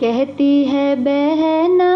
कहती है बहना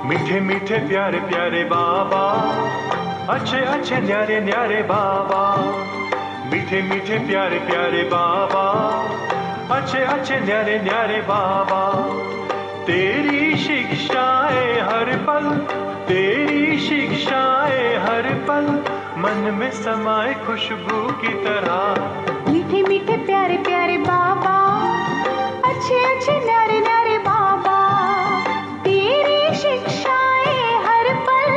मीठे मीठे प्यारे प्यारे बाबा, अच्छे अच्छे न्यारे न्यारे बाबा। मीठे मीठे प्यारे प्यारे बाबा, अच्छे अच्छे न्यारे न्यारे बाबा। तेरी शिक्षाएं हर पल, तेरी शिक्षाएं हर पल, मन में समाए खुशबू की तरह। मीठे मीठे प्यारे प्यारे बाबा, अच्छे अच्छे न्यारे न्यारे बाबा। तेरी शिक्षाएं हर पल,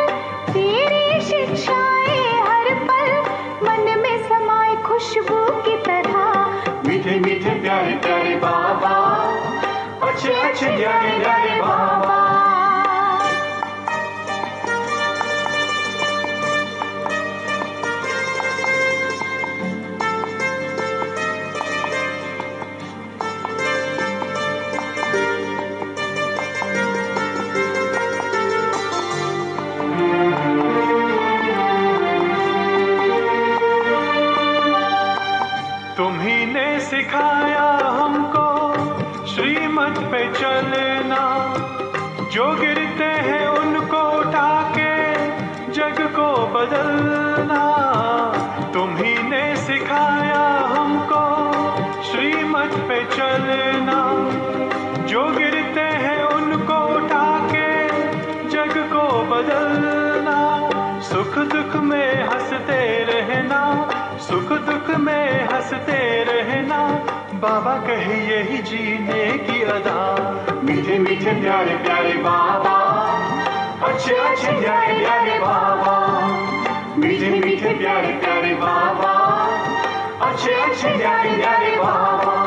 तेरी शिक्षाएं हर पल, मन में समाए खुशबू की तरह। मीठे मीठे प्यारे प्यारे बाबा, अच्छे अच्छे न्यारे न्यारे बाबा। तुम्ही ने सिखाया हमको श्रीमत पे चलना, जो गिरते हैं उनको उठा के जग को बदलना। तुम्ही ने सिखाया हमको श्रीमत पे चलना, जो गिरते हैं उनको उठा के जग को बदलना। सुख दुख में हंसते रहना, सुख दुख में हंसते रहना, बाबा कहे यही जीने की अदा। मीठे मीठे प्यारे प्यारे बाबा, अच्छे अच्छे न्यारे न्यारे बाबा। मीठे मीठे प्यारे प्यारे बाबा, अच्छे अच्छे न्यारे न्यारे बाबा।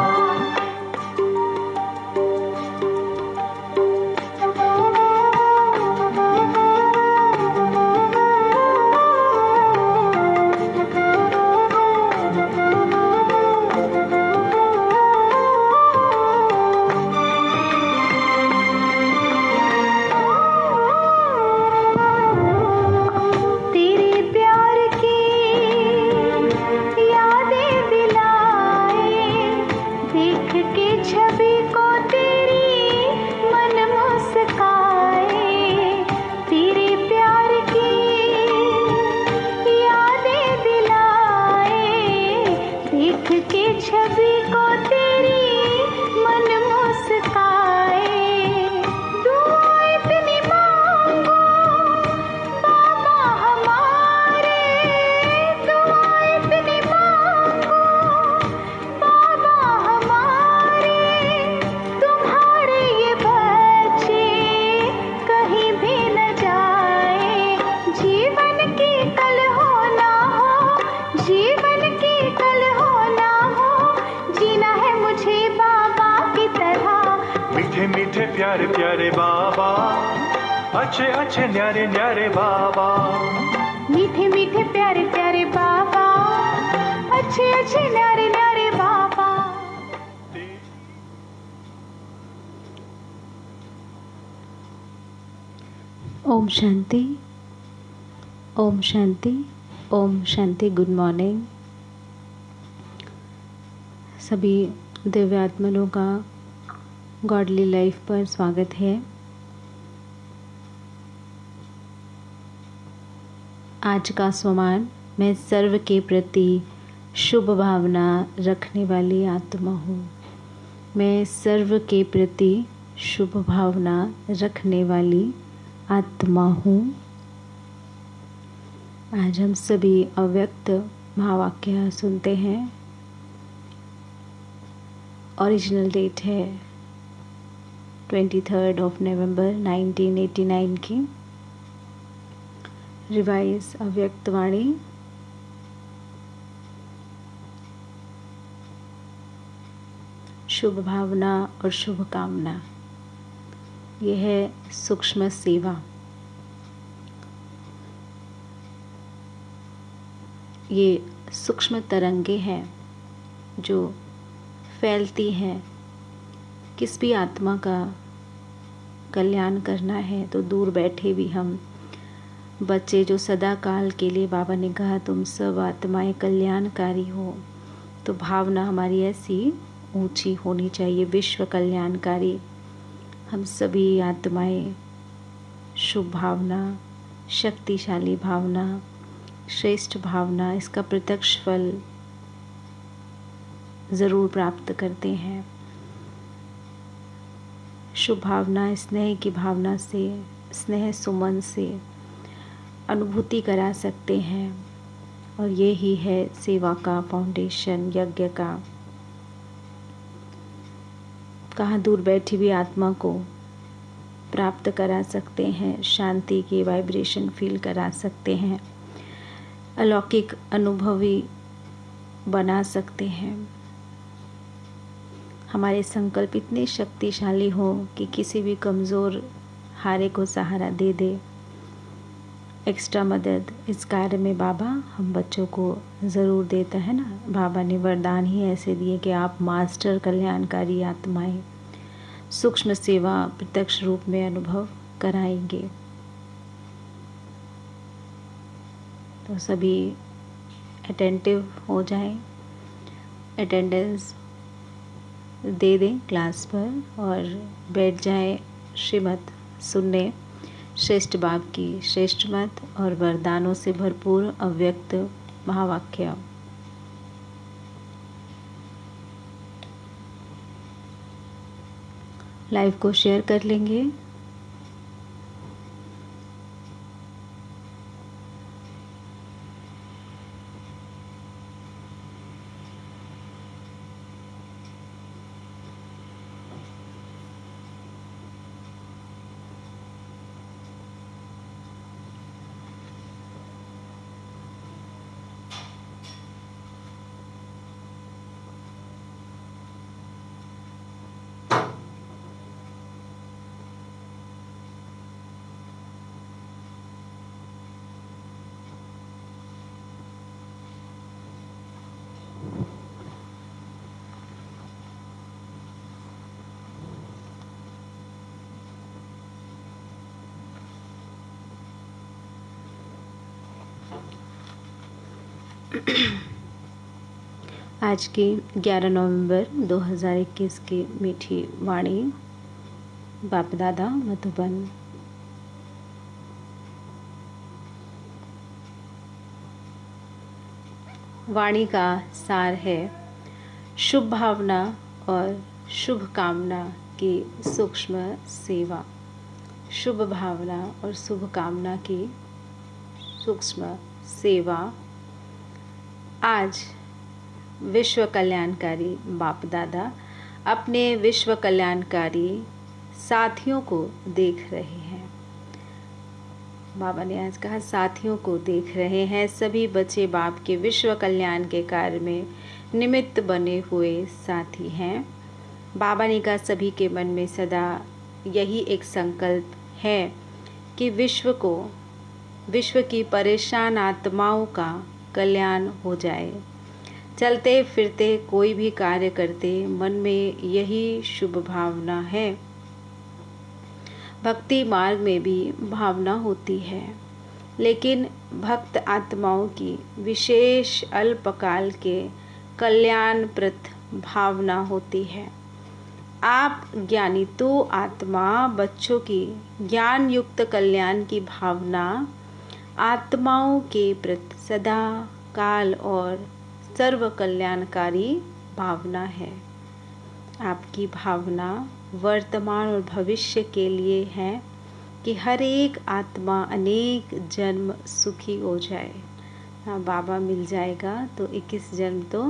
मीठे प्यारे प्यारे बाबा, अच्छे अच्छे न्यारे न्यारे बाबा। मीठे मीठे प्यारे प्यारे बाबा, अच्छे अच्छे न्यारे न्यारे बाबा। ओम शांति, ओम शांति, ओम शांति। Good morning. सभी दिव्य आत्माओं का गॉडली लाइफ पर स्वागत है। आज का स्वमान, मैं सर्व के प्रति शुभ भावना रखने वाली आत्मा हूँ। मैं सर्व के प्रति शुभ भावना रखने वाली आत्मा हूँ। आज हम सभी अव्यक्त महावाक्य सुनते हैं। ओरिजिनल डेट है 23 नवंबर 1989 की। रिवाइज अव्यक्त वाणी। शुभ भावना और शुभ कामना, यह है सूक्ष्म सेवा। ये सूक्ष्म तरंगे हैं जो फैलती हैं। किस भी आत्मा का कल्याण करना है तो दूर बैठे भी हम बच्चे जो सदा काल के लिए, बाबा ने कहा तुम सब आत्माएं कल्याणकारी हो, तो भावना हमारी ऐसी ऊंची होनी चाहिए, विश्व कल्याणकारी। हम सभी आत्माएं शुभ भावना, शक्तिशाली भावना, श्रेष्ठ भावना, इसका प्रत्यक्ष फल ज़रूर प्राप्त करते हैं। शुभ भावना स्नेह की भावना से, स्नेह सुमन से अनुभूति करा सकते हैं, और ये ही है सेवा का फाउंडेशन, यज्ञ का। कहाँ दूर बैठी हुई आत्मा को प्राप्त करा सकते हैं, शांति की वाइब्रेशन फील करा सकते हैं, अलौकिक अनुभवी बना सकते हैं। हमारे संकल्प इतने शक्तिशाली हो कि किसी भी कमज़ोर हारे को सहारा दे दे। एक्स्ट्रा मदद इस कार्य में बाबा हम बच्चों को ज़रूर देता है ना। बाबा ने वरदान ही ऐसे दिए कि आप मास्टर कल्याणकारी आत्माएं सूक्ष्म सेवा प्रत्यक्ष रूप में अनुभव कराएंगे। तो सभी अटेंटिव हो जाएं, अटेंडेंस दे दें क्लास पर और बैठ जाएं श्रीमत सुनने, श्रेष्ठ बाप की श्रेष्ठ मत और वरदानों से भरपूर अव्यक्त महावाक्य। लाइव को शेयर कर लेंगे। आज की 11 नवंबर 2021 की मीठी वाणी बाप दादा मधुबन। वाणी का सार है शुभ भावना और शुभ कामना की सूक्ष्म सेवा। शुभ भावना और शुभ कामना की सूक्ष्म सेवा। आज विश्व कल्याणकारी बाप दादा अपने विश्व कल्याणकारी साथियों को देख रहे हैं। बाबा ने आज कहा साथियों को देख रहे हैं। सभी बच्चे बाप के विश्व कल्याण के कार्य में निमित्त बने हुए साथी हैं। बाबा ने कहा सभी के मन में सदा यही एक संकल्प है कि विश्व की परेशान आत्माओं का कल्याण हो जाए। चलते फिरते कोई भी कार्य करते मन में यही शुभ भावना है। भक्ति मार्ग में भी भावना होती है, लेकिन भक्त आत्माओं की विशेष अल्पकाल के कल्याणप्रद भावना होती है। आप ज्ञानी तो आत्मा बच्चों की ज्ञान युक्त कल्याण की भावना आत्माओं के प्रति सदा काल और सर्व कल्याणकारी भावना है। आपकी भावना वर्तमान और भविष्य के लिए है कि हर एक आत्मा अनेक जन्म सुखी हो जाए। हाँ, बाबा मिल जाएगा तो 21 जन्म तो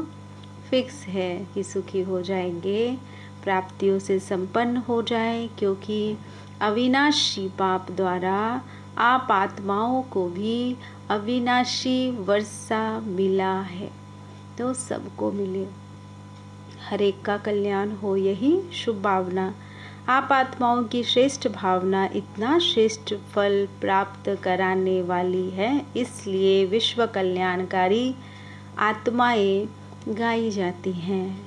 फिक्स है कि सुखी हो जाएंगे, प्राप्तियों से संपन्न हो जाए, क्योंकि अविनाशी पाप द्वारा आप आत्माओं को भी अविनाशी वर्षा मिला है, तो सबको मिले, हर एक का कल्याण हो, यही शुभ भावना आप आत्माओं की श्रेष्ठ भावना इतना श्रेष्ठ फल प्राप्त कराने वाली है। इसलिए विश्व कल्याणकारी आत्माएं गाई जाती हैं।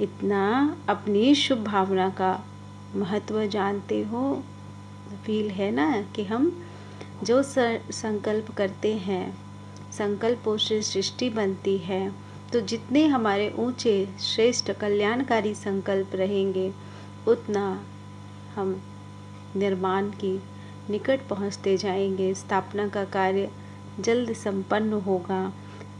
इतना अपनी शुभ भावना का महत्व जानते हो, फील है ना कि हम जो संकल्प करते हैं, संकल्पों से सृष्टि बनती है। तो जितने हमारे ऊंचे श्रेष्ठ कल्याणकारी संकल्प रहेंगे, उतना हम निर्माण की निकट पहुंचते जाएंगे। स्थापना का कार्य जल्द संपन्न होगा।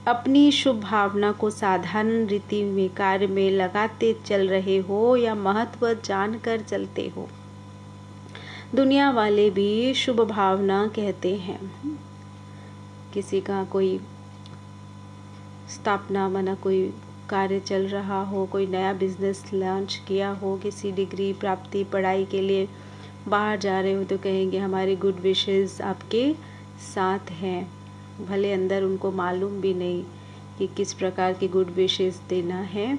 अपनी शुभ भावना को साधारण रीति में कार्य में लगाते चल रहे हो या महत्व जानकर चलते हो, दुनिया वाले भी शुभ भावना कहते हैं। किसी का कोई स्थापना माना कोई कार्य चल रहा हो, कोई नया बिजनेस लॉन्च किया हो, किसी डिग्री प्राप्ति पढ़ाई के लिए बाहर जा रहे हो, तो कहेंगे हमारी गुड विशेस आपके साथ हैं। भले अंदर उनको मालूम भी नहीं कि किस प्रकार की गुड विशेस देना है,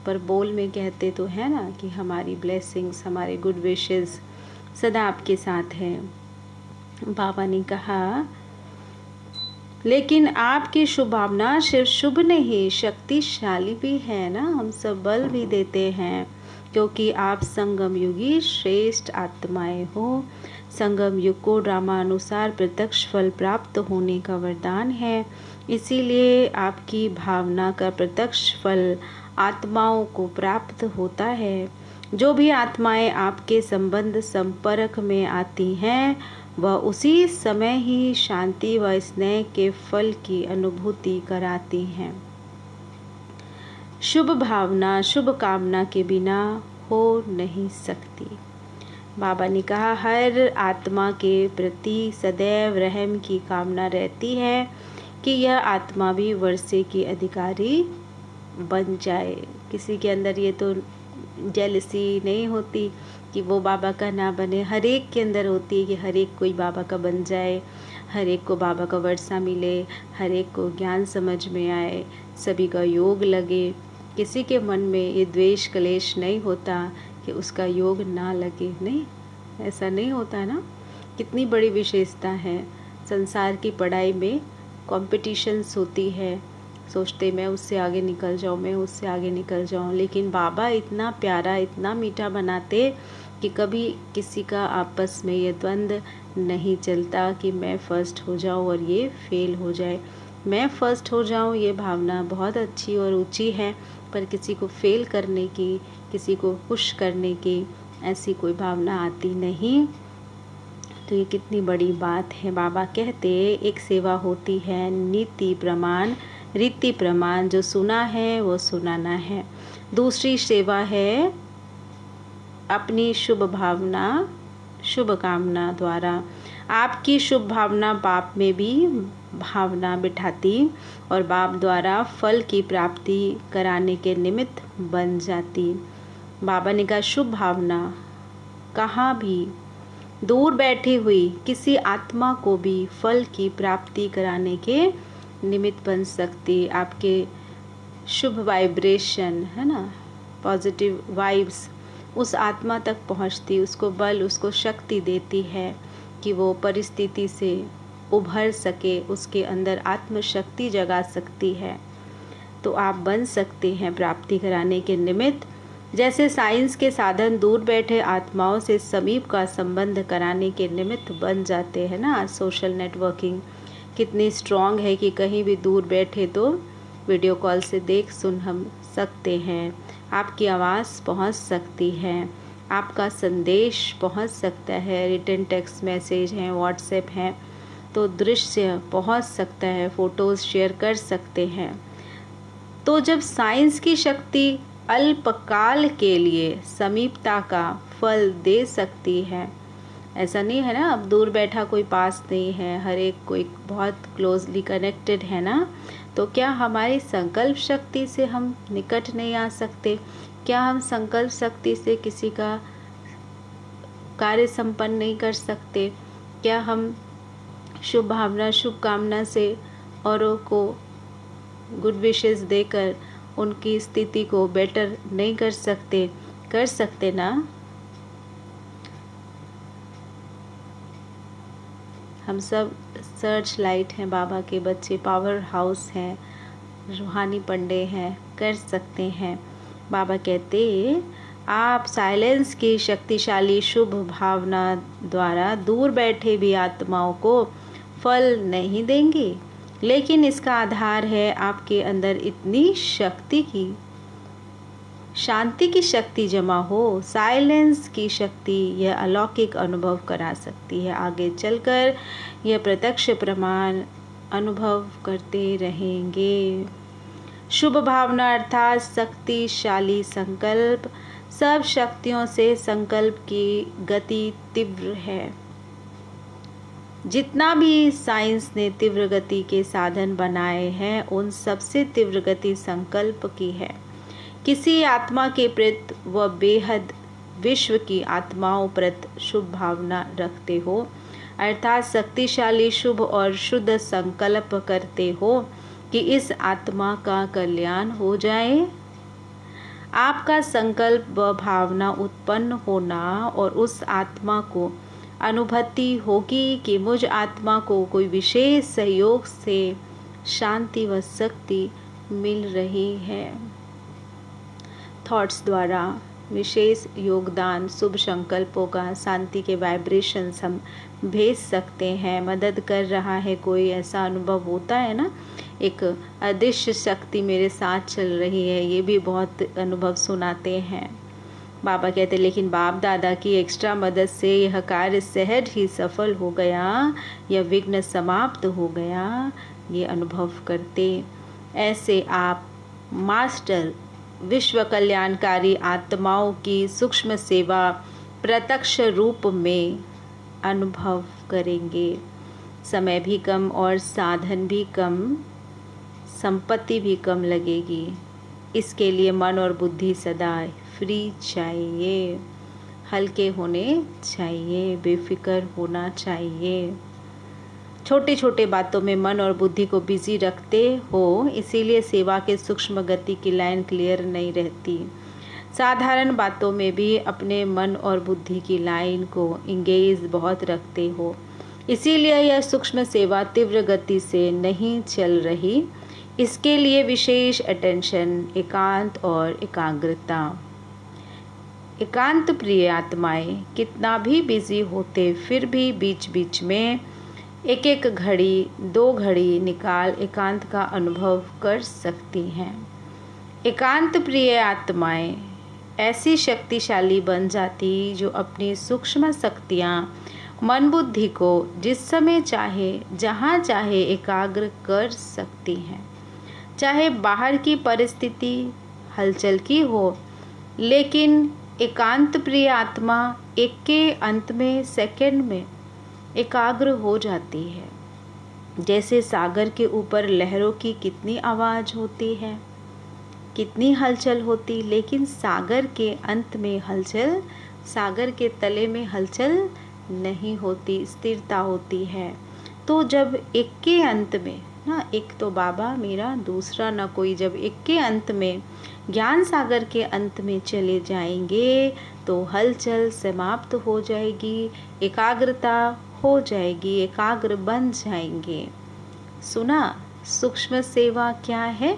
पर बोल में कहते तो है ना कि हमारी ब्लेसिंग्स, हमारे गुड विशेस सदा आपके साथ हैं। बाबा ने कहा, लेकिन आपकी शुभ भावना सिर्फ शुभ नहीं, शक्तिशाली भी है ना। हम सब बल भी देते हैं, क्योंकि आप संगम युगी श्रेष्ठ आत्माएं हो। संगम युग को ड्रामानुसार प्रत्यक्ष फल प्राप्त होने का वरदान है। इसीलिए आपकी भावना का प्रत्यक्ष फल आत्माओं को प्राप्त होता है। जो भी आत्माएं आपके संबंध संपर्क में आती हैं, वह उसी समय ही शांति व स्नेह के फल की अनुभूति कराती हैं। शुभ भावना शुभ कामना के बिना हो नहीं सकती। बाबा ने कहा, हर आत्मा के प्रति सदैव रहम की कामना रहती है कि यह आत्मा भी वर्षे की अधिकारी बन जाए। किसी के अंदर ये तो जेलसी नहीं होती कि वो बाबा का ना बने, हर एक के अंदर होती है कि हर एक कोई बाबा का बन जाए, हर एक को बाबा का वर्षा मिले, हर एक को ज्ञान समझ में आए, सभी का योग लगे। किसी के मन में ये द्वेष क्लेश नहीं होता कि उसका योग ना लगे, नहीं, ऐसा नहीं होता ना। कितनी बड़ी विशेषता है। संसार की पढ़ाई में कॉम्पिटिशन्स होती है, सोचते मैं उससे आगे निकल जाऊँ, मैं उससे आगे निकल जाऊँ, लेकिन बाबा इतना प्यारा इतना मीठा बनाते कि कभी किसी का आपस में ये द्वंद्व नहीं चलता कि मैं फर्स्ट हो जाऊँ और ये फेल हो जाए। मैं फर्स्ट हो जाऊँ, ये भावना बहुत अच्छी और ऊंची है, पर किसी को फेल करने की, किसी को खुश करने की ऐसी कोई भावना आती नहीं। तो ये कितनी बड़ी बात है। बाबा कहते, एक सेवा होती है नीति प्रमाण रीति प्रमाण, जो सुना है वो सुनाना है। दूसरी सेवा है अपनी शुभ भावना शुभ कामना द्वारा। आपकी शुभ भावना बाप में भी भावना बिठाती और बाप द्वारा फल की प्राप्ति कराने के निमित्त बन जाती। बाबा ने कहा, शुभ भावना कहाँ भी दूर बैठी हुई किसी आत्मा को भी फल की प्राप्ति कराने के निमित्त बन सकती। आपके शुभ वाइब्रेशन है ना, पॉजिटिव वाइब्स उस आत्मा तक पहुंचती, उसको बल, उसको शक्ति देती है कि वो परिस्थिति से उभर सके, उसके अंदर आत्मशक्ति जगा सकती है। तो आप बन सकते हैं प्राप्ति कराने के निमित्त। जैसे साइंस के साधन दूर बैठे आत्माओं से समीप का संबंध कराने के निमित्त बन जाते हैं ना। सोशल नेटवर्किंग कितनी स्ट्रॉन्ग है कि कहीं भी दूर बैठे तो वीडियो कॉल से देख सुन हम सकते हैं। आपकी आवाज़ पहुंच सकती है, आपका संदेश पहुंच सकता है। रिटन टेक्स्ट मैसेज हैं, व्हाट्सएप हैं, तो दृश्य पहुंच सकता है, फ़ोटोज़ शेयर कर सकते हैं। तो जब साइंस की शक्ति अल्पकाल के लिए समीपता का फल दे सकती है, ऐसा नहीं है ना, अब दूर बैठा कोई पास नहीं है, हर एक कोई बहुत क्लोजली कनेक्टेड है ना। तो क्या हमारी संकल्प शक्ति से हम निकट नहीं आ सकते? क्या हम संकल्प शक्ति से किसी का कार्य संपन्न नहीं कर सकते? क्या हम शुभ भावना शुभ कामना से औरों को गुड विशेस देकर उनकी स्थिति को बेटर नहीं कर सकते? कर सकते ना। हम सब सर्च लाइट हैं, बाबा के बच्चे, पावर हाउस हैं, रूहानी पंडे हैं, कर सकते हैं। बाबा कहते आप साइलेंस की शक्तिशाली शुभ भावना द्वारा दूर बैठे भी आत्माओं को फल नहीं देंगे, लेकिन इसका आधार है आपके अंदर इतनी शक्ति की, शांति की शक्ति जमा हो। साइलेंस की शक्ति यह अलौकिक अनुभव करा सकती है। आगे चलकर यह प्रत्यक्ष प्रमाण अनुभव करते रहेंगे। शुभ भावना अर्थात शक्तिशाली संकल्प। सब शक्तियों से संकल्प की गति तीव्र है। जितना भी साइंस ने तीव्र गति के साधन बनाए हैं, उन सबसे तीव्र गति संकल्प की है। किसी आत्मा के प्रति व बेहद विश्व की आत्माओं प्रति शुभ भावना रखते हो, अर्थात शक्तिशाली शुभ और शुद्ध संकल्प करते हो कि इस आत्मा का कल्याण हो जाए। आपका संकल्प व भावना उत्पन्न होना और उस आत्मा को अनुभूति होगी कि मुझ आत्मा को कोई विशेष सहयोग से शांति व शक्ति मिल रही है। थॉट्स द्वारा विशेष योगदान, शुभ संकल्पों का, शांति के वाइब्रेशंस हम भेज सकते हैं। मदद कर रहा है कोई, ऐसा अनुभव होता है ना, एक अदृश्य शक्ति मेरे साथ चल रही है, ये भी बहुत अनुभव सुनाते हैं। बाबा कहते लेकिन बाप दादा की एक्स्ट्रा मदद से यह कार्य सहज ही सफल हो गया, यह विघ्न समाप्त हो गया, ये अनुभव करते। ऐसे आप मास्टर विश्व कल्याणकारी आत्माओं की सूक्ष्म सेवा प्रत्यक्ष रूप में अनुभव करेंगे। समय भी कम और साधन भी कम, संपत्ति भी कम लगेगी। इसके लिए मन और बुद्धि सदा फ्री चाहिए, हल्के होने चाहिए, बेफिक्र होना चाहिए। छोटे छोटे बातों में मन और बुद्धि को बिजी रखते हो, इसीलिए सेवा के सूक्ष्म गति की लाइन क्लियर नहीं रहती। साधारण बातों में भी अपने मन और बुद्धि की लाइन को इंगेज बहुत रखते हो, इसीलिए यह सूक्ष्म सेवा तीव्र गति से नहीं चल रही। इसके लिए विशेष अटेंशन, एकांत और एकाग्रता। एकांत प्रिय आत्माएं कितना भी बिजी होते फिर भी बीच बीच में एक एक घड़ी, 2 घड़ी निकाल एकांत का अनुभव कर सकती हैं। एकांत प्रिय आत्माएं ऐसी शक्तिशाली बन जाती जो अपनी सूक्ष्म शक्तियाँ मन बुद्धि को जिस समय चाहे जहाँ चाहे एकाग्र कर सकती हैं। चाहे बाहर की परिस्थिति हलचल की हो, लेकिन एकांत प्रिय आत्मा एक के अंत में सेकंड में एकाग्र हो जाती है। जैसे सागर के ऊपर लहरों की कितनी आवाज़ होती है, कितनी हलचल होती, लेकिन सागर के अंत में हलचल, सागर के तले में हलचल नहीं होती, स्थिरता होती है। तो जब एक के अंत में ना, एक तो बाबा मेरा, दूसरा ना कोई, जब एक के अंत में ज्ञान सागर के अंत में चले जाएंगे तो हलचल समाप्त हो जाएगी, एकाग्रता हो जाएगी, एकाग्र बन जाएंगे। सुना सूक्ष्म सेवा क्या है?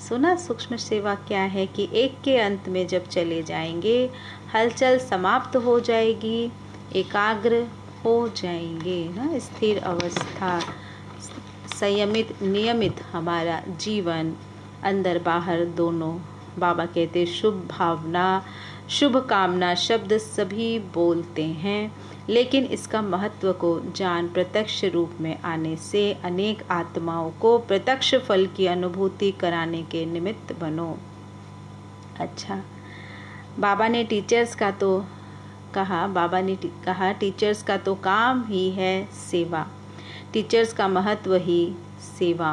सुना सूक्ष्म सेवा क्या है कि एक के अंत में जब चले जाएंगे हलचल समाप्त हो जाएगी, एकाग्र हो जाएंगे ना, स्थिर अवस्था, संयमित नियमित हमारा जीवन अंदर बाहर दोनों। बाबा कहते शुभ भावना शुभ कामना शब्द सभी बोलते हैं, लेकिन इसका महत्व को जान प्रत्यक्ष रूप में आने से अनेक आत्माओं को प्रत्यक्ष फल की अनुभूति कराने के निमित्त बनो। अच्छा, बाबा ने टीचर्स का तो कहा, बाबा ने कहा, टीचर्स का तो काम ही है सेवा, टीचर्स का महत्व ही सेवा,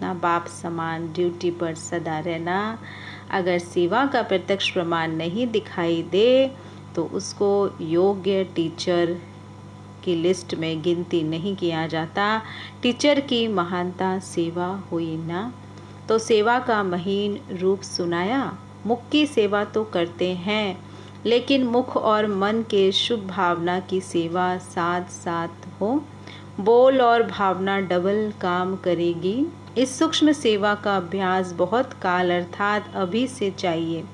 ना बाप समान ड्यूटी पर सदा रहना। अगर सेवा का प्रत्यक्ष प्रमाण नहीं दिखाई दे तो उसको योग्य टीचर की लिस्ट में गिनती नहीं किया जाता। टीचर की महानता सेवा हुई ना। तो सेवा का महीन रूप सुनाया। मुख की सेवा तो करते हैं, लेकिन मुख और मन के शुभ भावना की सेवा साथ साथ हो। बोल और भावना डबल काम करेगी। इस सूक्ष्म सेवा का अभ्यास बहुत काल अर्थात अभी से चाहिए,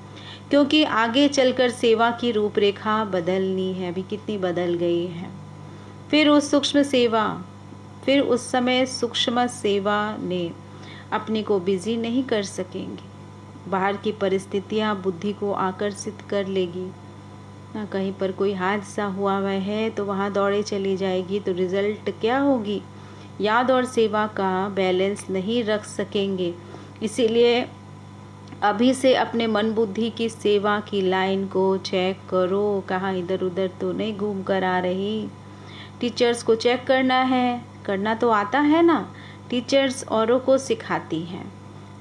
क्योंकि आगे चलकर सेवा की रूपरेखा बदलनी है। अभी कितनी बदल गई है। फिर उस समय सूक्ष्म सेवा ने अपने को बिजी नहीं कर सकेंगे। बाहर की परिस्थितियाँ बुद्धि को आकर्षित कर लेगी ना। कहीं पर कोई हादसा हुआ हुआ है तो वहाँ दौड़े चली जाएगी, तो रिजल्ट क्या होगी? याद और सेवा का बैलेंस नहीं रख सकेंगे। इसीलिए अभी से अपने मन बुद्धि की सेवा की लाइन को चेक करो। कहाँ इधर उधर तो नहीं घूम कर आ रही। टीचर्स को चेक करना है, करना तो आता है ना। टीचर्स औरों को सिखाती हैं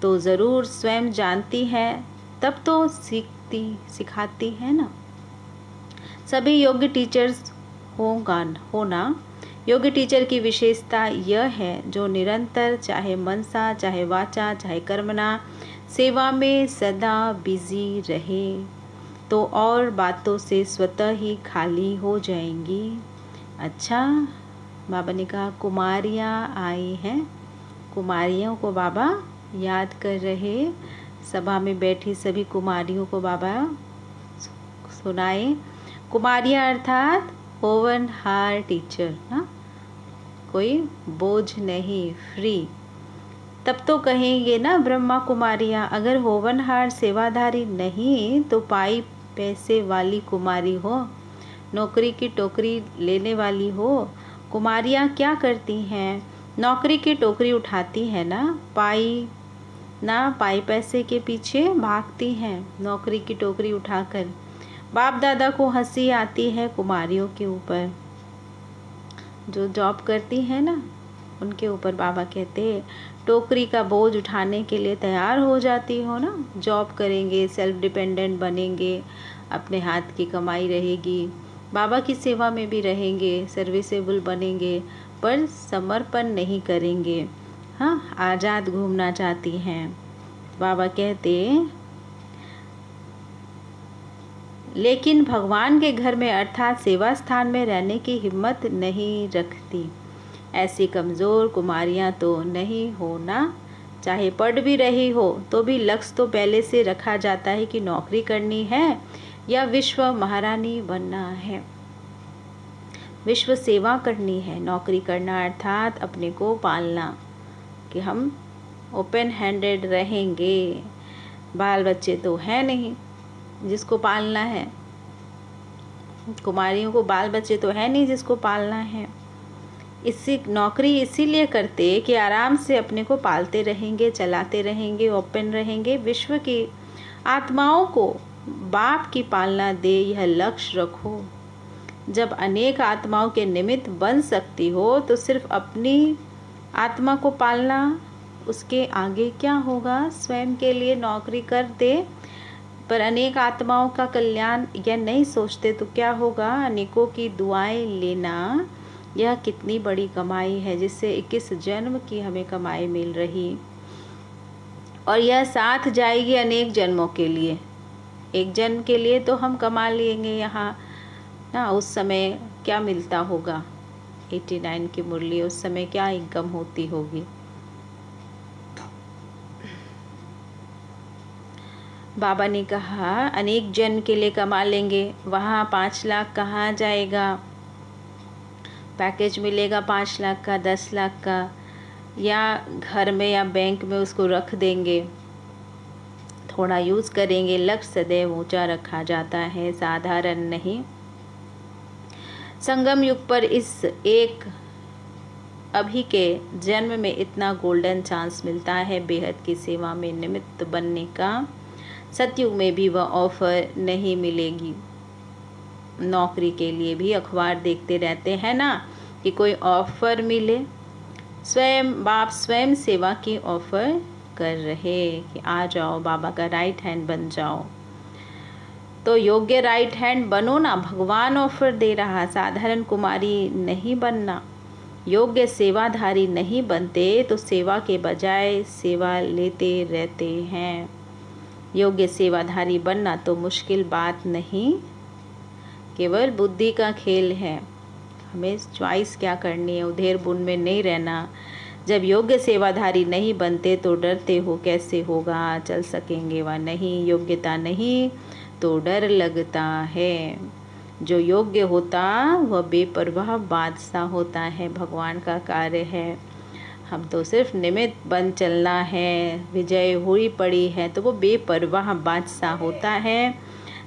तो ज़रूर स्वयं जानती है, तब तो सिखाती है ना। सभी योग्य टीचर्स होना। योग्य टीचर की विशेषता यह है जो निरंतर, चाहे मनसा, चाहे वाचा, चाहे कर्मणा, सेवा में सदा बिजी रहे, तो और बातों से स्वतः ही खाली हो जाएंगी। अच्छा, बाबा ने कहा कुमारियाँ आई हैं। कुमारियों को बाबा याद कर रहे। सभा में बैठी सभी कुमारियों को बाबा सुनाए। कुमारियाँ अर्थात होवनहार टीचर ना, कोई बोझ नहीं, फ्री। तब तो कहेंगे ना ब्रह्मा कुमारियाँ। अगर होवनहार सेवाधारी नहीं तो पाई पैसे वाली कुमारी हो, नौकरी की टोकरी लेने वाली हो। कुमारियाँ क्या करती हैं? नौकरी की टोकरी उठाती हैं ना, पाई पैसे के पीछे भागती हैं, नौकरी की टोकरी उठाकर। बाप दादा को हंसी आती है कुमारियों के ऊपर, जो जॉब करती है ना उनके ऊपर। बाबा कहते टोकरी का बोझ उठाने के लिए तैयार हो जाती हो ना। जॉब करेंगे, सेल्फ डिपेंडेंट बनेंगे, अपने हाथ की कमाई रहेगी, बाबा की सेवा में भी रहेंगे, सर्विसेबल बनेंगे, पर समर्पण नहीं करेंगे। हाँ, आज़ाद घूमना चाहती हैं। बाबा कहते लेकिन भगवान के घर में अर्थात सेवा स्थान में रहने की हिम्मत नहीं रखती। ऐसी कमज़ोर कुमारियाँ तो नहीं होना। चाहे पढ़ भी रही हो तो भी लक्ष्य तो पहले से रखा जाता है कि नौकरी करनी है या विश्व महारानी बनना है, विश्व सेवा करनी है। नौकरी करना अर्थात अपने को पालना, कि हम ओपन हैंडेड रहेंगे। बाल बच्चे तो है नहीं जिसको पालना है। कुमारियों को बाल बच्चे तो है नहीं जिसको पालना है। नौकरी इसीलिए करते कि आराम से अपने को पालते रहेंगे, चलाते रहेंगे, ओपन रहेंगे। विश्व की आत्माओं को बाप की पालना दे, यह लक्ष्य रखो। जब अनेक आत्माओं के निमित्त बन सकती हो तो सिर्फ अपनी आत्मा को पालना, उसके आगे क्या होगा? स्वयं के लिए नौकरी कर दे पर अनेक आत्माओं का कल्याण यह नहीं सोचते तो क्या होगा? अनेकों की दुआएं लेना, यह कितनी बड़ी कमाई है, जिससे 21 जन्म की हमें कमाई मिल रही, और यह साथ जाएगी अनेक जन्मों के लिए। एक जन्म के लिए तो हम कमा लेंगे यहाँ ना, उस समय क्या मिलता होगा? 89 की मुरली, उस समय क्या इनकम होती होगी? बाबा ने कहा अनेक जन्म के लिए कमा लेंगे, वहाँ 5 लाख कहाँ जाएगा? पैकेज मिलेगा 5 लाख का, 10 लाख का, या घर में या बैंक में उसको रख देंगे, थोड़ा यूज़ करेंगे। लक्ष्य सदैव ऊंचा रखा जाता है, साधारण नहीं। संगम युग पर इस एक अभी के जन्म में इतना गोल्डन चांस मिलता है बेहद की सेवा में निमित्त बनने का। सतयुग में भी वह ऑफर नहीं मिलेगी। नौकरी के लिए भी अखबार देखते रहते हैं ना कि कोई ऑफ़र मिले। बाप स्वयं सेवा की ऑफ़र कर रहे कि आ जाओ, बाबा का राइट हैंड बन जाओ। तो योग्य राइट हैंड बनो ना, भगवान ऑफ़र दे रहा। साधारण कुमारी नहीं बनना, योग्य सेवाधारी नहीं बनते तो सेवा के बजाय सेवा लेते रहते हैं। योग्य सेवाधारी बनना तो मुश्किल बात नहीं, केवल बुद्धि का खेल है। हमें चॉइस क्या करनी है, उधेर बुन में नहीं रहना। जब योग्य सेवाधारी नहीं बनते तो डरते हो कैसे होगा, चल सकेंगे व नहीं। योग्यता नहीं तो डर लगता है। जो योग्य होता वह बेपरवाह बादशाह होता है। भगवान का कार्य है, हम तो सिर्फ निमित्त बन चलना है। विजय हुई पड़ी है तो वो बेपरवाह बादशाह होता है।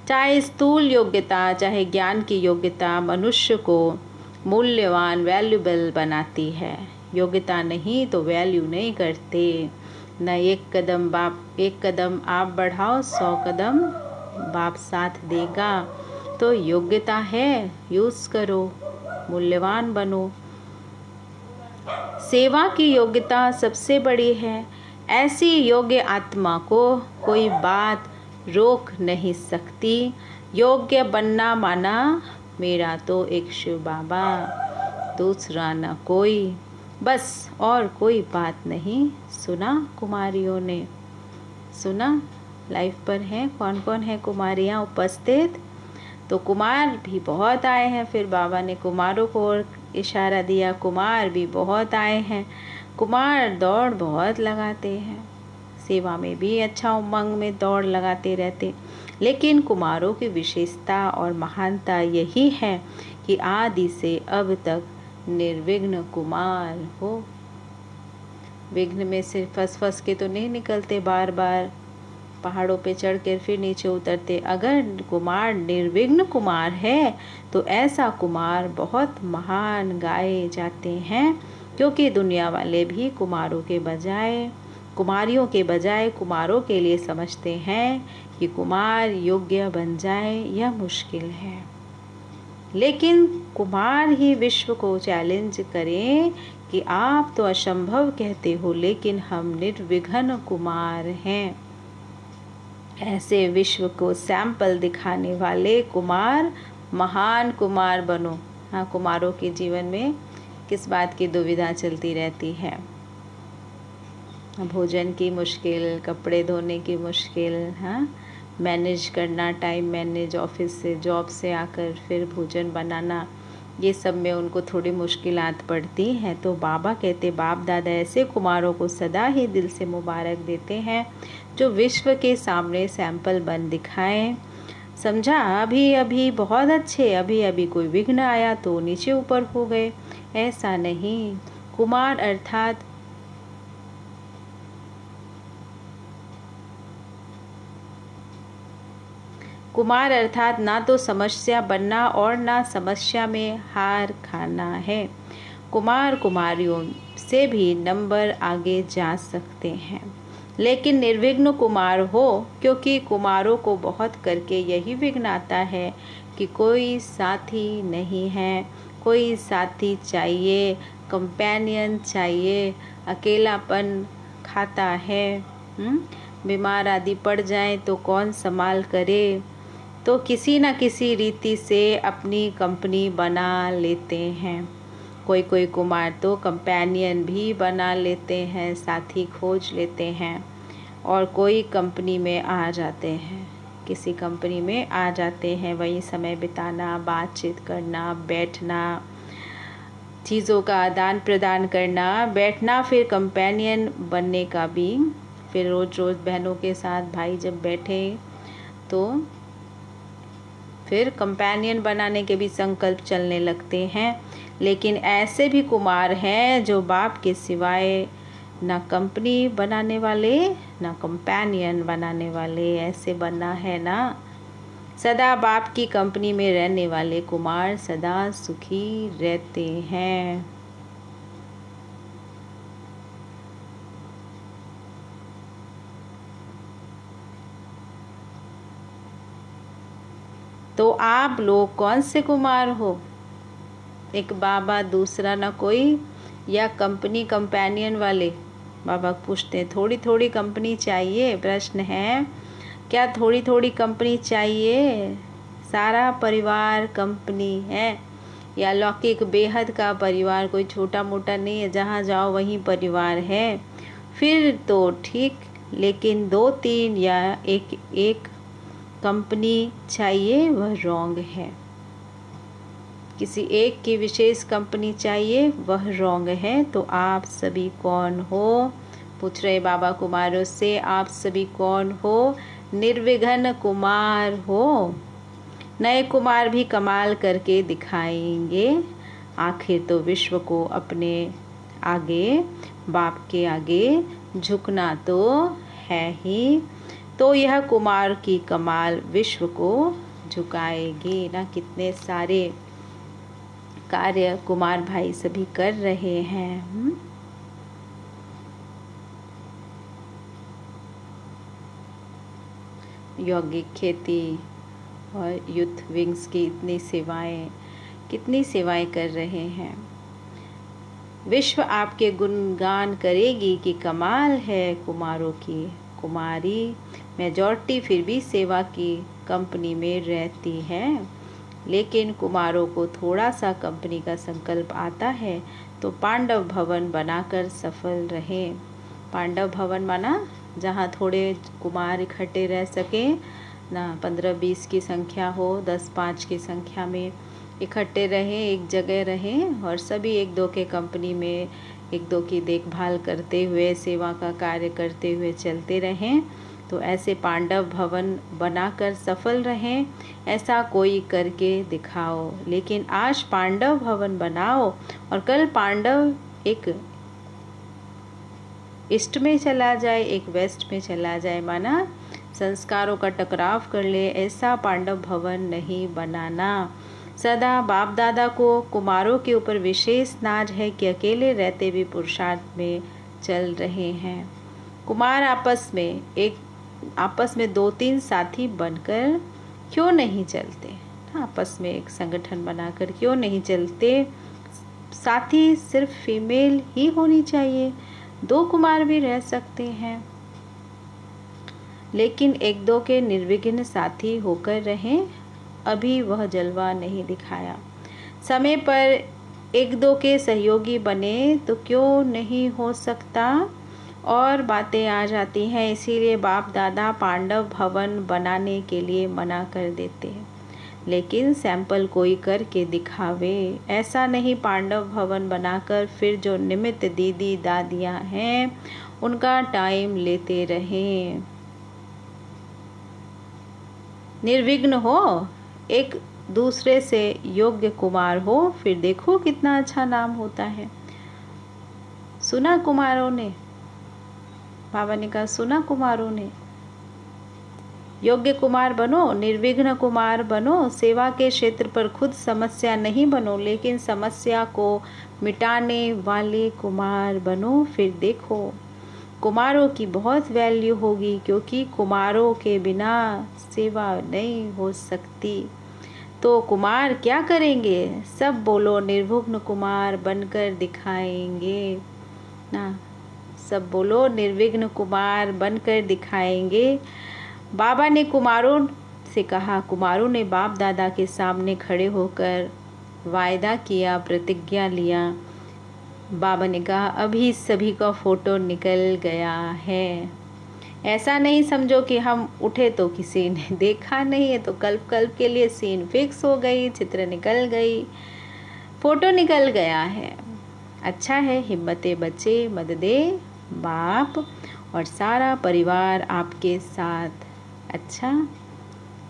चाहे स्थूल योग्यता चाहे ज्ञान की योग्यता मनुष्य को मूल्यवान वैल्यूबल बनाती है। योग्यता नहीं तो वैल्यू नहीं करते। न एक कदम आप बढ़ाओ, 100 कदम बाप साथ देगा। तो योग्यता है, यूज़ करो, मूल्यवान बनो। सेवा की योग्यता सबसे बड़ी है। ऐसी योग्य आत्मा को कोई बात रोक नहीं सकती। योग्य बनना माना मेरा तो एक शिव बाबा, दूसरा न कोई, बस और कोई बात नहीं। सुना कुमारियों ने, सुना लाइव पर हैं कौन कौन है कुमारियाँ उपस्थित। तो कुमार भी बहुत आए हैं। फिर बाबा ने कुमारों को और इशारा दिया, कुमार भी बहुत आए हैं। कुमार दौड़ बहुत लगाते हैं, सेवा में भी अच्छा उमंग में दौड़ लगाते रहते। लेकिन कुमारों की विशेषता और महानता यही है कि आदि से अब तक निर्विघ्न कुमार हो। विघ्न में से फंस के तो नहीं निकलते, बार बार पहाड़ों पे चढ़ कर फिर नीचे उतरते। अगर कुमार निर्विघ्न कुमार है तो ऐसा कुमार बहुत महान गाए जाते हैं, क्योंकि दुनिया वाले भी कुमारियों के बजाय कुमारों के लिए समझते हैं कि कुमार योग्य बन जाए यह मुश्किल है। लेकिन कुमार ही विश्व को चैलेंज करें कि आप तो असंभव कहते हो, लेकिन हम निर्विघ्न कुमार हैं। ऐसे विश्व को सैंपल दिखाने वाले कुमार महान कुमार बनो। हाँ, कुमारों के जीवन में किस बात की दुविधा चलती रहती है। भोजन की मुश्किल, कपड़े धोने की मुश्किल, हाँ, मैनेज करना, टाइम मैनेज, ऑफिस से जॉब से आकर फिर भोजन बनाना, ये सब में उनको थोड़ी मुश्किलात पड़ती हैं। तो बाबा कहते, बाप दादा ऐसे कुमारों को सदा ही दिल से मुबारक देते हैं जो विश्व के सामने सैंपल बन दिखाएं। समझा, अभी बहुत अच्छे, अभी कोई विघ्न आया तो नीचे ऊपर हो गए। ऐसा नहीं। कुमार अर्थात ना तो समस्या बनना और ना समस्या में हार खाना है। कुमार कुमारियों से भी नंबर आगे जा सकते हैं, लेकिन निर्विघ्न कुमार हो, क्योंकि कुमारों को बहुत करके यही विघ्न आता है कि कोई साथी नहीं है। कोई साथी चाहिए, कंपेनियन चाहिए। अकेलापन खाता है। बीमार आदि पड़ जाएं तो कौन संभाल करे। तो किसी न किसी रीति से अपनी कंपनी बना लेते हैं। कोई कुमार तो कंपेनियन भी बना लेते हैं, साथी खोज लेते हैं और कोई कंपनी में आ जाते हैं, किसी कंपनी में आ जाते हैं। वहीं समय बिताना, बातचीत करना, बैठना, चीज़ों का आदान प्रदान करना, बैठना, फिर कंपेनियन बनने का भी। फिर रोज़ बहनों के साथ भाई जब बैठे तो फिर कंपेनियन बनाने के भी संकल्प चलने लगते हैं। लेकिन ऐसे भी कुमार हैं जो बाप के सिवाय ना कंपनी बनाने वाले ना कंपेनियन बनाने वाले। ऐसे बनना है ना। सदा बाप की कंपनी में रहने वाले कुमार सदा सुखी रहते हैं। तो आप लोग कौन से कुमार हो? एक बाबा, दूसरा ना कोई, या कंपनी कंपेनियन वाले? बाबा पूछते हैं, थोड़ी थोड़ी कंपनी चाहिए? प्रश्न है, क्या थोड़ी थोड़ी कंपनी चाहिए? सारा परिवार कंपनी है, या लौकिक बेहद का परिवार कोई छोटा मोटा नहीं है, जहाँ जाओ वहीं परिवार है? फिर तो ठीक, लेकिन 2-3 या एक कंपनी चाहिए, वह रॉन्ग है। किसी एक की विशेष कंपनी चाहिए, वह रॉन्ग है। तो आप सभी कौन हो? पूछ रहे बाबा कुमारों से, आप सभी कौन हो? निर्विघ्न कुमार हो। नए कुमार भी कमाल करके दिखाएंगे। आखिर तो विश्व को अपने आगे, बाप के आगे झुकना तो है ही। तो यह कुमार की कमाल विश्व को झुकाएगी ना। कितने सारे कार्य कुमार भाई सभी कर रहे हैं। यौगिक खेती और यूथ विंग्स की कितनी सेवाएं कर रहे हैं। विश्व आपके गुणगान करेगी कि कमाल है कुमारों की। कुमारी मेजॉरिटी फिर भी सेवा की कंपनी में रहती है, लेकिन कुमारों को थोड़ा सा कंपनी का संकल्प आता है तो पांडव भवन बनाकर सफल रहे। पांडव भवन माना जहाँ थोड़े कुमार इकट्ठे रह सकें ना, 15-20 की संख्या हो, 10-5 की संख्या में इकट्ठे रहें, एक जगह रहें और सभी एक दो के कंपनी में एक दो की देखभाल करते हुए, सेवा का कार्य करते हुए चलते रहें। तो ऐसे पांडव भवन बनाकर सफल रहें, ऐसा कोई करके दिखाओ। लेकिन आज पांडव भवन बनाओ और कल पांडव एक ईस्ट में चला जाए, एक वेस्ट में चला जाए, माना संस्कारों का टकराव कर ले, ऐसा पांडव भवन नहीं बनाना। सदा बाप दादा को कुमारों के ऊपर विशेष नाज है कि अकेले रहते भी पुरुषार्थ में चल रहे हैं। कुमार आपस में 2-3 साथी बनकर क्यों नहीं चलते? आपस में एक संगठन बनाकर क्यों नहीं चलते? साथी सिर्फ फीमेल ही होनी चाहिए, 2 कुमार भी रह सकते हैं, लेकिन 1-2 के निर्विघ्न साथी होकर रहें। अभी वह जलवा नहीं दिखाया। समय पर 1-2 के सहयोगी बने तो क्यों नहीं हो सकता? और बातें आ जाती हैं, इसीलिए बाप दादा पांडव भवन बनाने के लिए मना कर देते हैं। लेकिन सैंपल कोई करके दिखावे। ऐसा नहीं पांडव भवन बनाकर फिर जो निमित्त दीदी दादियाँ हैं उनका टाइम लेते रहें। निर्विघ्न हो, एक दूसरे से योग्य कुमार हो, फिर देखो कितना अच्छा नाम होता है। सुना कुमारों ने? बाबा ने कहा, सुना कुमारों ने? योग्य कुमार बनो, निर्विघ्न कुमार बनो, सेवा के क्षेत्र पर खुद समस्या नहीं बनो, लेकिन समस्या को मिटाने वाले कुमार बनो। फिर देखो कुमारों की बहुत वैल्यू होगी, क्योंकि कुमारों के बिना सेवा नहीं हो सकती। तो कुमार क्या करेंगे? सब बोलो, निर्विघ्न कुमार बनकर दिखाएंगे ना। सब बोलो, निर्विघ्न कुमार बनकर दिखाएंगे। बाबा ने कुमारों से कहा, कुमारों ने बाप दादा के सामने खड़े होकर वायदा किया, प्रतिज्ञा लिया। बाबा ने कहा, अभी सभी का फोटो निकल गया है। ऐसा नहीं समझो कि हम उठे तो किसी ने देखा नहीं है, तो कल्प के लिए सीन फिक्स हो गई, चित्र निकल गई, फोटो निकल गया है। अच्छा है, हिम्मते बच्चे, मददे बाप और सारा परिवार आपके साथ। अच्छा,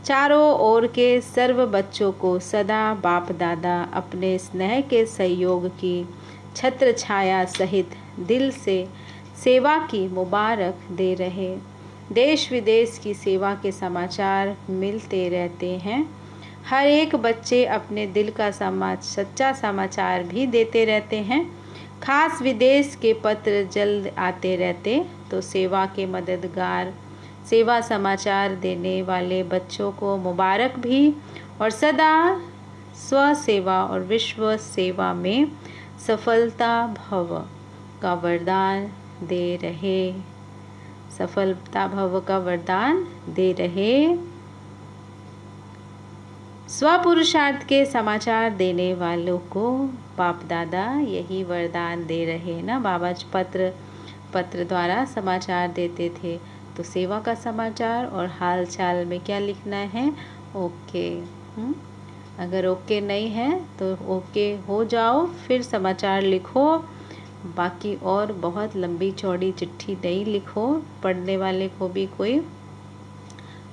चारों ओर के सर्व बच्चों को सदा बाप दादा अपने स्नेह के सहयोग की छत्र छाया सहित दिल से सेवा की मुबारक दे रहे। देश विदेश की सेवा के समाचार मिलते रहते हैं। हर एक बच्चे अपने दिल का सच्चा समाचार भी देते रहते हैं। खास विदेश के पत्र जल्द आते रहते, तो सेवा के मददगार सेवा समाचार देने वाले बच्चों को मुबारक भी और सदा स्व सेवा और विश्व सेवा में सफलता भव का वरदान दे रहे। सफलता भव का वरदान दे रहे। स्वपुरुषार्थ के समाचार देने वालों को बाप दादा यही वरदान दे रहे ना। बाबा पत्र द्वारा समाचार देते थे, तो सेवा का समाचार और हाल चाल में क्या लिखना है? ओके। अगर ओके नहीं है तो ओके हो जाओ, फिर समाचार लिखो। बाकी और बहुत लंबी चौड़ी चिट्ठी नहीं लिखो, पढ़ने वाले को भी कोई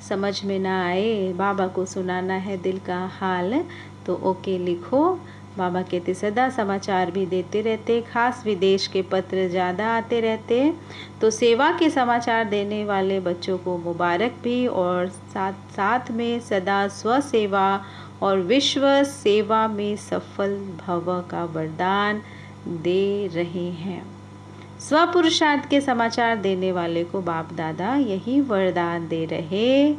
समझ में ना आए। बाबा को सुनाना है दिल का हाल, तो ओके लिखो। बाबा कहते सदा समाचार भी देते रहते, खास विदेश के पत्र ज़्यादा आते रहते। तो सेवा के समाचार देने वाले बच्चों को मुबारक भी और साथ साथ में सदा स्व सेवा और विश्व सेवा में सफल भव का वरदान दे रहे हैं। स्वपुरुषार्थ के समाचार देने वाले को बाप दादा यही वरदान दे रहे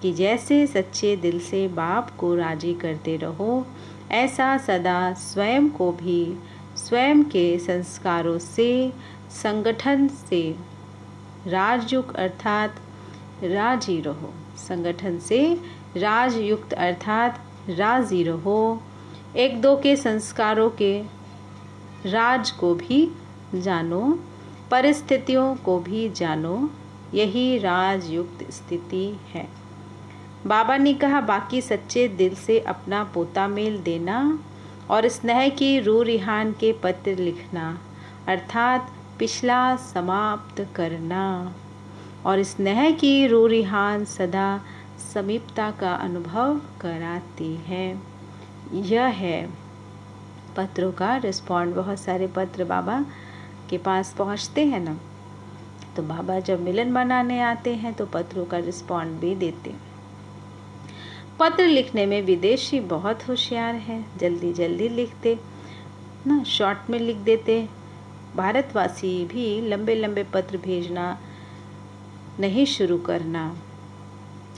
कि जैसे सच्चे दिल से बाप को राजी करते रहो, ऐसा सदा स्वयं को भी स्वयं के संस्कारों से, संगठन से राजयुक्त अर्थात राजी रहो। संगठन से राजयुक्त अर्थात राजी रहो। एक दो के संस्कारों के राज को भी जानो, परिस्थितियों को भी जानो, यही राजयुक्त स्थिति है। बाबा ने कहा बाकी सच्चे दिल से अपना पोता मेल देना और स्नेह की रूह रिहान के पत्र लिखना, अर्थात पिछला समाप्त करना। और स्नेह की रूह रिहान सदा समीपता का अनुभव कराती है। यह है पत्रों का रिस्पॉन्ड। बहुत सारे पत्र बाबा के पास पहुंचते हैं ना, तो बाबा जब मिलन मनाने आते हैं तो पत्रों का रिस्पॉन्ड भी देते। पत्र लिखने में विदेशी बहुत होशियार है, जल्दी जल्दी लिखते ना, शॉर्ट में लिख देते। भारतवासी भी लंबे लंबे पत्र भेजना नहीं शुरू करना।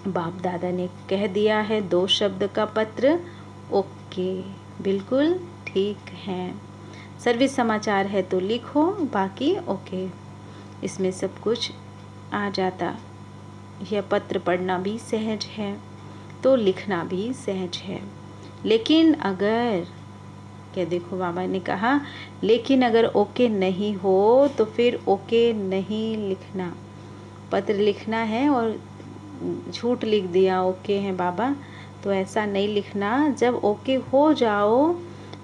बाप दादा ने कह दिया है 2 शब्द का पत्र, ओके, बिल्कुल ठीक है। सर्विस समाचार है तो लिखो, बाकी ओके। इसमें सब कुछ आ जाता। यह पत्र पढ़ना भी सहज है तो लिखना भी सहज है। लेकिन अगर क्या, देखो बाबा ने कहा लेकिन अगर ओके नहीं हो तो फिर ओके नहीं लिखना। पत्र लिखना है और झूठ लिख दिया ओके है बाबा, तो ऐसा नहीं लिखना। जब ओके हो जाओ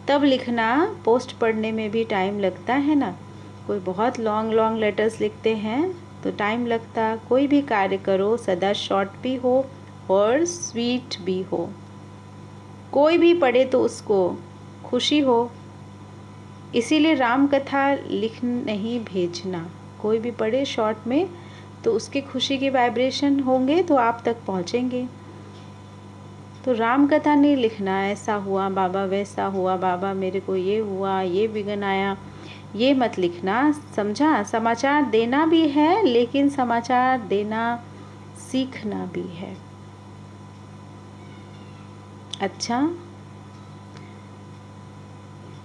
तब लिखना। पोस्ट पढ़ने में भी टाइम लगता है ना, कोई बहुत लॉन्ग लेटर्स लिखते हैं तो टाइम लगता। कोई भी कार्य करो सदा शॉर्ट भी हो और स्वीट भी हो। कोई भी पढ़े तो उसको खुशी हो। इसीलिए राम कथा लिख नहीं भेजना। कोई भी पढ़े शॉर्ट में तो उसकी खुशी के वाइब्रेशन होंगे तो आप तक पहुंचेंगे। तो राम कथा नहीं लिखना, ऐसा हुआ बाबा, वैसा हुआ बाबा, मेरे को ये हुआ, ये विघ्न आया, ये मत लिखना। समझा? समाचार देना भी है, लेकिन समाचार देना सीखना भी है। अच्छा,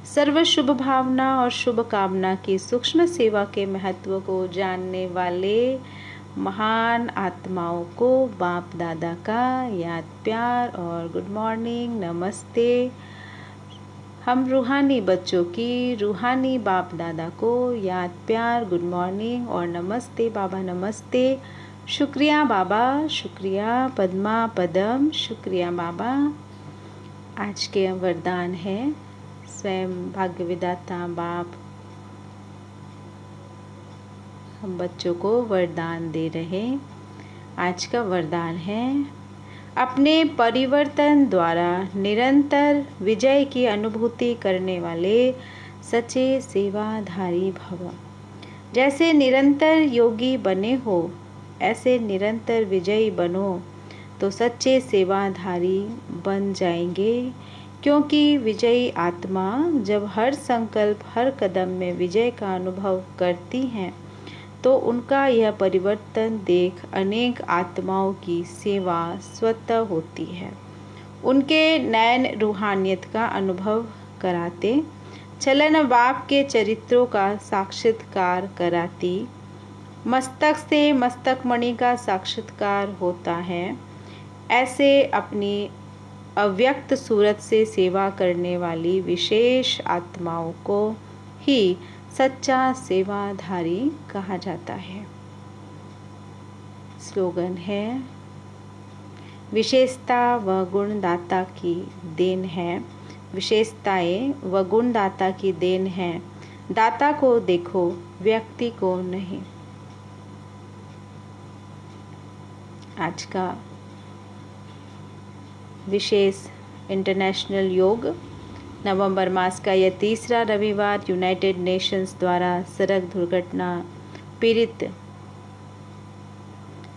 सर्व शुभ भावना और शुभ कामना की सूक्ष्म सेवा के महत्व को जानने वाले महान आत्माओं को बाप दादा का याद प्यार और गुड मॉर्निंग, नमस्ते। हम रूहानी बच्चों की रूहानी बाप दादा को याद प्यार, गुड मॉर्निंग और नमस्ते बाबा, नमस्ते। शुक्रिया बाबा, शुक्रिया पद्मा पदम, शुक्रिया बाबा। आज के वरदान है स्वयं भाग्य विधाता बाप हम बच्चों को वरदान दे रहे। आज का वरदान है अपने परिवर्तन द्वारा निरंतर विजय की अनुभूति करने वाले सच्चे सेवाधारी भव। जैसे निरंतर योगी बने हो ऐसे निरंतर विजयी बनो तो सच्चे सेवाधारी बन जाएंगे। क्योंकि विजयी आत्मा जब हर संकल्प हर कदम में विजय का अनुभव करती हैं तो उनका यह परिवर्तन देख अनेक आत्माओं की सेवा स्वतः होती है। उनके नयन रूहानियत का अनुभव कराते, चलन बाप के चरित्रों का साक्षात्कार कराती, मस्तक से मस्तक मणि का साक्षात्कार होता है। ऐसे अपनी अव्यक्त सूरत से सेवा करने वाली विशेष आत्माओं को ही सच्चा सेवाधारी कहा जाता है। स्लोगन है, विशेषता व गुणदाता की देन है। विशेषताएं व गुणदाता की देन है। दाता को देखो, व्यक्ति को नहीं। आज का विशेष इंटरनेशनल योग नवंबर मास का यह तीसरा रविवार यूनाइटेड नेशंस द्वारा सड़क दुर्घटना पीड़ित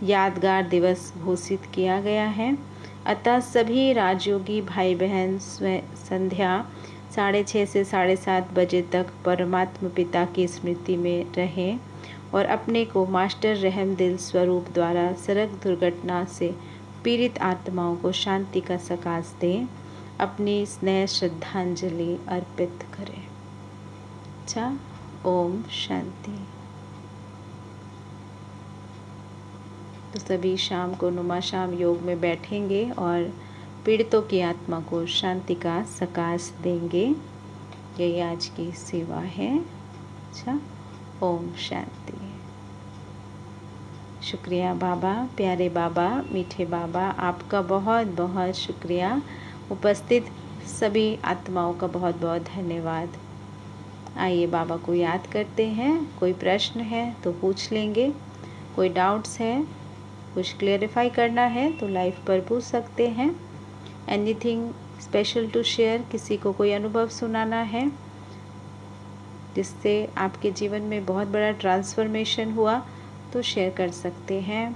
यादगार दिवस घोषित किया गया है। अतः सभी राजयोगी भाई बहन संध्या 6:30 से 7:30 बजे तक परमात्मा पिता की स्मृति में रहें और अपने को मास्टर रहमदिल स्वरूप द्वारा सड़क दुर्घटना से पीड़ित आत्माओं को शांति का सकाश दें, अपनी स्नेह श्रद्धांजलि अर्पित करें। अच्छा, ओम शांति। तो सभी शाम को नुमा शाम योग में बैठेंगे और पीड़ितों की आत्मा को शांति का सकाश देंगे। यही आज की सेवा है। अच्छा, ओम शांति। शुक्रिया बाबा, प्यारे बाबा, मीठे बाबा, आपका बहुत बहुत शुक्रिया। उपस्थित सभी आत्माओं का बहुत बहुत धन्यवाद। आइए बाबा को याद करते हैं। कोई प्रश्न है तो पूछ लेंगे, कोई डाउट्स है, कुछ क्लेरिफाई करना है तो लाइव पर पूछ सकते हैं। एनीथिंग स्पेशल टू शेयर, किसी को कोई अनुभव सुनाना है जिससे आपके जीवन में बहुत बड़ा ट्रांसफॉर्मेशन हुआ तो शेयर कर सकते हैं।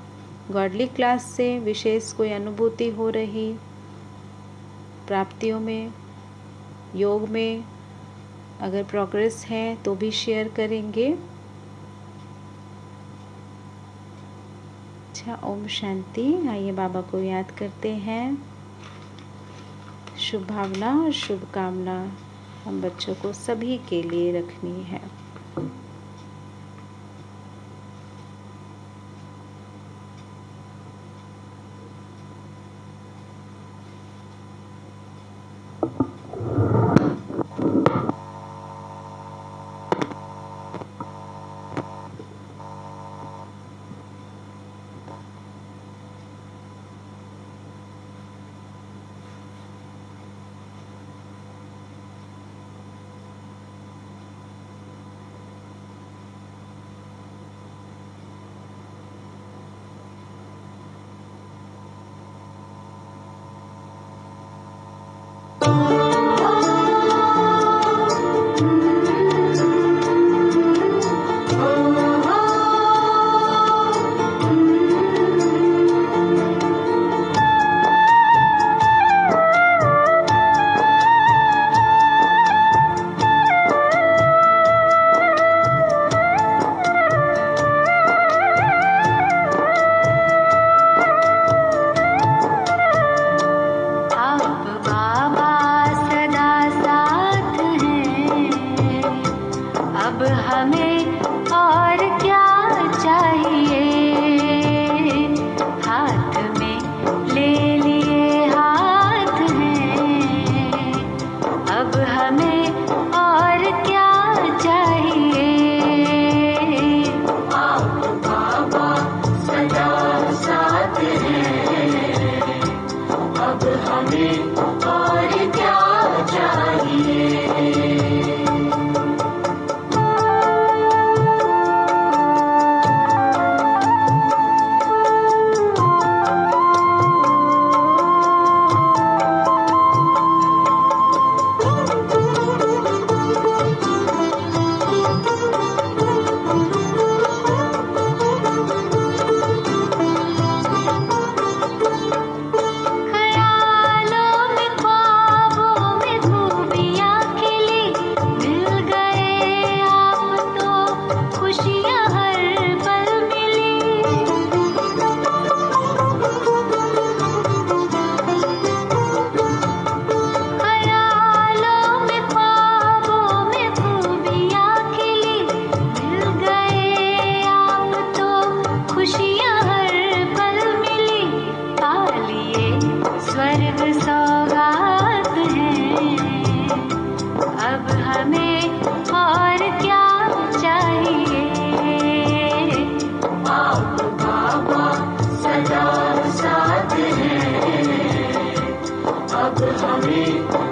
गॉडली क्लास से विशेष कोई अनुभूति हो रही, प्राप्तियों में, योग में अगर प्रोग्रेस है तो भी शेयर करेंगे। अच्छा, ओम शांति। आइए बाबा को याद करते हैं। शुभ भावना और शुभकामना हम बच्चों को सभी के लिए रखनी है।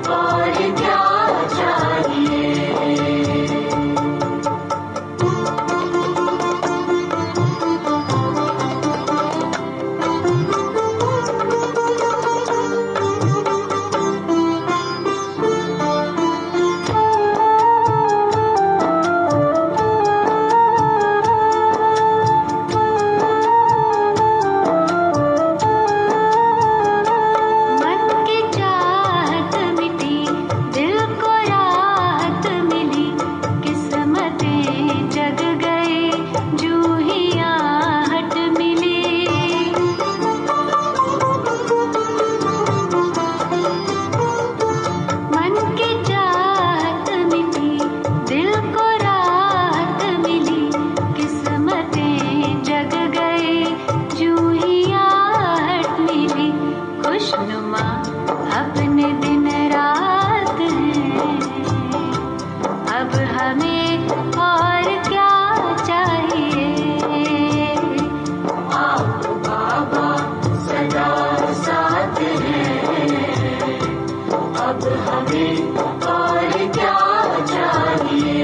और क्या चाहिए। मन की चाहत मिटी, दिल को राहत मिली, किस्मतें जग गई, जूं ही आहट मिली। मन की चाहत मिटी, दिल को राहत मिली, किस्मतें जग गई, जूं ही आहट मिली। खुशनुमा अपने दिन रात हैं, अब हमें और क्या चाहिए। आप बाबा सदा साथ हैं, अब हमें और क्या चाहिए।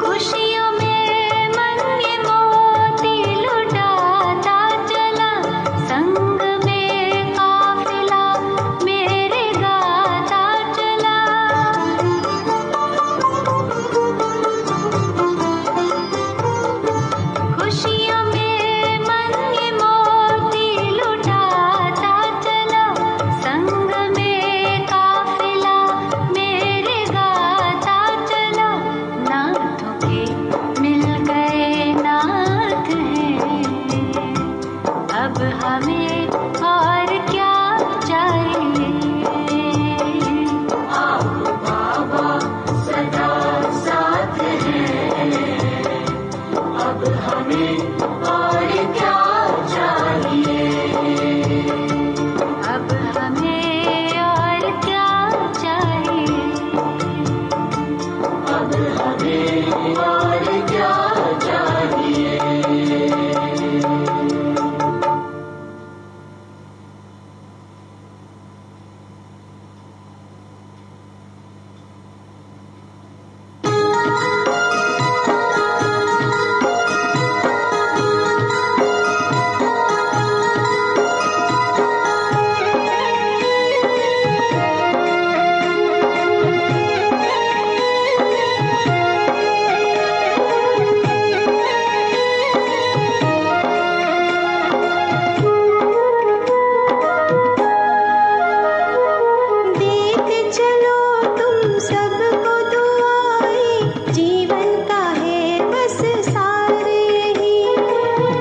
खुशियों में मन ये मोती लुटाता चला, संग में काफिला मेरे गाता चला। खुशियों में मन ये मोती लुटाता चला, संग में काफिला मेरे गाता चला। नाथों के मिल गए नाथ हैं, अब हमें और क्या चाहिए। आप बाबा सदा साथ हैं, अब हमें और क्या चाहिए। अब हमें और क्या चाहिए। अब हमें और क्या चाहिए। देते चलो तुम सबको दुआएं, जीवन का है बस सार यही।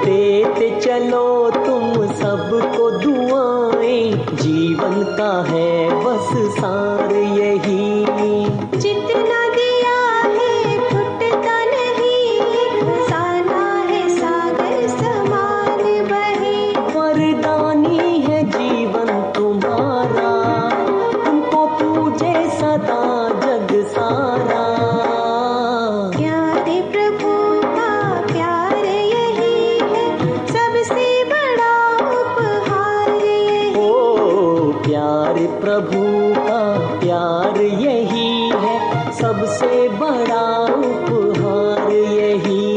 देते चलो तुम सबको दुआएं, जीवन का है बस सार यही। जितना दिया है छुटता नहीं, खजाना है सागर समान बहे। वरदानी है जीवन तुम्हारा, तुमको पूजे सदा जग सारा। प्यारे प्रभु का प्यार यही है, सबसे बड़ा उपहार यही। ओ प्यारे प्रभु का प्यार यही है, सबसे बड़ा उपहार यही।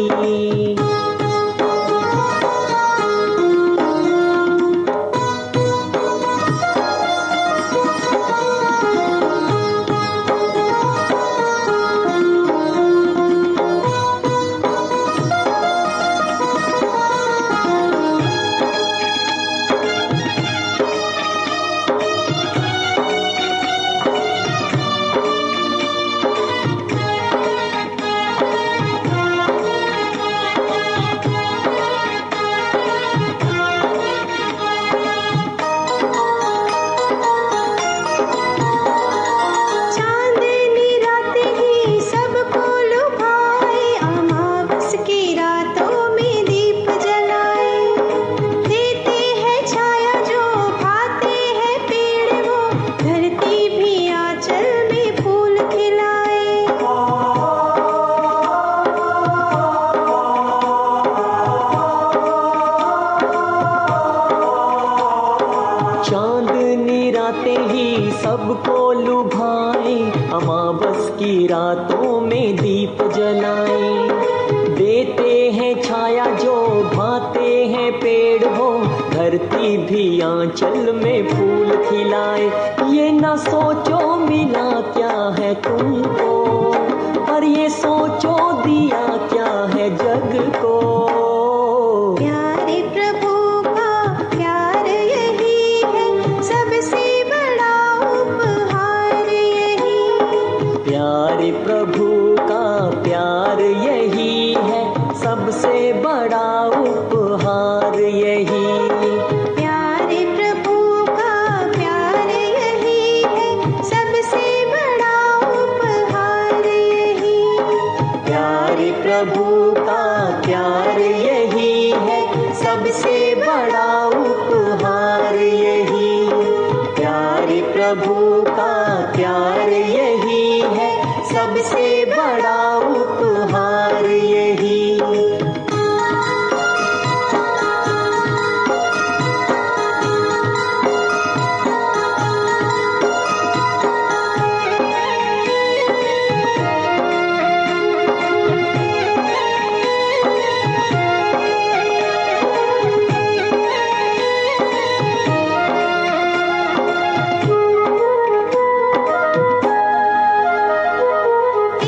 चांदनी रातें ही सबको लुभाए, अमावस की रातों में दीप जलाए। देते हैं छाया जो भाते हैं पेड़ हो, धरती भी आंचल में फूल खिलाए। ये ना सोचो मिला क्या है तुमको, पर ये सोचो दिया क्या है जग को। प्यारे प्रभु का प्यार यही है, सबसे बड़ा उपहार यही। प्यारे प्रभु का प्यार यही है, सबसे बड़ा उपहार यही। प्यारे प्रभु का प्यार यही है, सबसे बड़ा उपहार यही। प्यारे प्रभु का प्यार यही है, सबसे बड़ा उपहार यही। प्यारे प्रभु का प्यार यही है, सबसे बड़ा उपहार यही।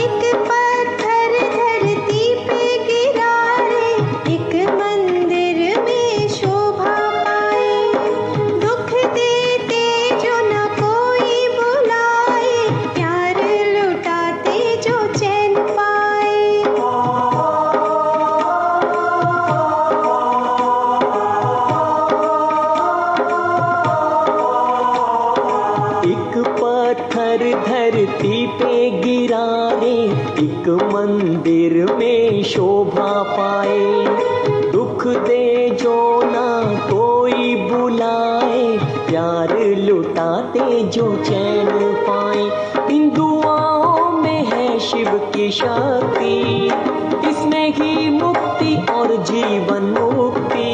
एक पत्थर धरती पे गिरा रे, एक मंदिर में शोभा पाए। दुख देते जो न कोई बुलाए, प्यार लुटाते जो चैन पाए। एक पत्थर धरती पे गिरा रे, एक मंदिर में शोभा पाए। दुख दे जो ना कोई बुलाए, प्यार लुटाते जो चैन पाए। इन दुआओं में है शिव की शक्ति, इसमें ही मुक्ति और जीवन मुक्ति।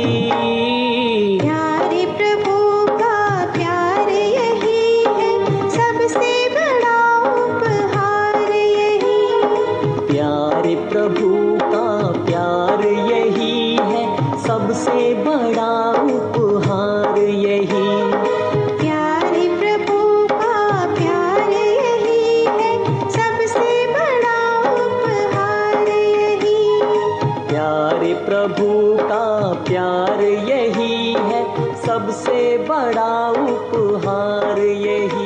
प्यारे प्रभु का प्यार यही है, सबसे बड़ा उपहार यही। प्यारे प्रभु का प्यार यही है, सबसे बड़ा उपहार यही। प्यारे प्रभु का प्यार यही है, सबसे बड़ा उपहार यही। प्यारे प्रभु का प्यार यही है, सबसे बड़ा उपहार यही।